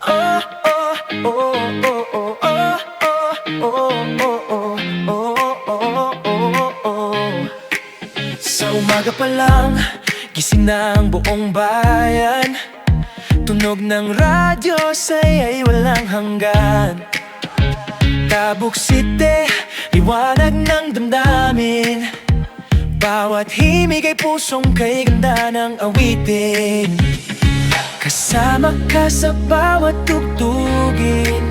Oh, oh, oh, oh, oh, oh, oh, oh, oh, oh, oh, oh. Sa umaga pa lang, gising na ang buong bayan. Tunog ng radyo, saya'y walang hanggan. Tabuk City, liwanag ng damdamin. Bawat himig ay pusong kay ganda ng awitin. Kasama ka sa bawat tugtugin.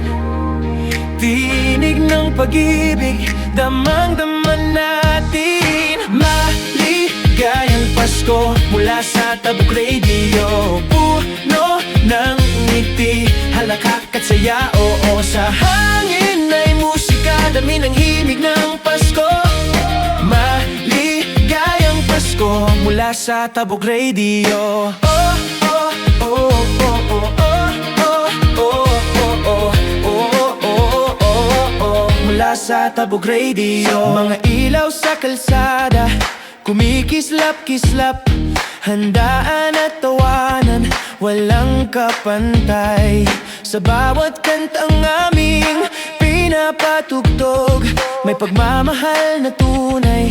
Tinig ng pag-ibig, damang-dama natin. Maligayang Pasko mula sa Tabuk Radio. Puno ng ngiti, halakhak at saya. Oo, sa hangin ay musika, dami ng himig ng Pasko. Maligayang Pasko mula sa Tabuk Radio. Oh, oh, oh, oh, oh, oh, oh, oh, oh, oh, oh, oh, oh, mula sa Tabuk Radio. Mga ilaw sa kalsada, kumikislap-kislap, handaan at tawanan, walang kapantay. Sa bawat kantang aming pinapatugtog, may pagmamahal na tunay,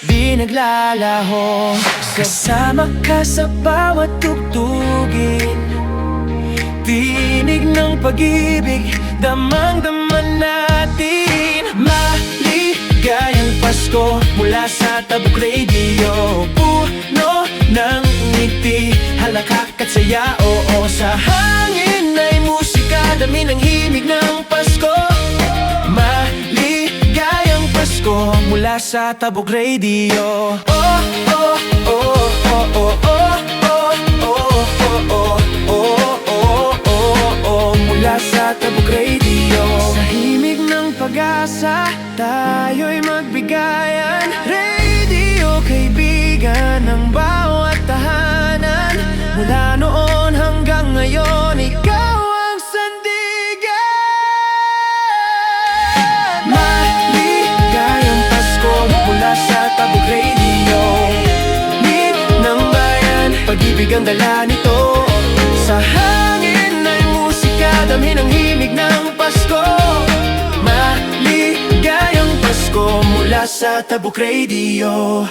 di naglalaho. Kasama ka sa bawat tugtugin. Tinig ng pag-ibig, damang-dama natin. Maligayang Pasko mula sa Tabuk Radio. Puno ng ngiti, halakhak at saya. Oo, sa hangin ay musika, dami ng himig ng Pasko. Maligayang Pasko mula sa Tabuk Radio. Oh, oh, oh, oh, oh, oh, oh, oh, oh, oh, oh, oh, oh, mula sa Tabuk Radio. Sa himig ng pag-asa, tayo'y magbigayan. Radio, kaibigan ng bawat tahanan. Mula noon hanggang ngayon, ikaw ang sandigan. Maligayang Pasko mula sa Tabuk Radio. Himig ng bayan, pag-ibig ang dala nito. Sa hangin ay musika, dami ng himig ng Pasko. Maligayang Pasko mula sa Tabuk Radio.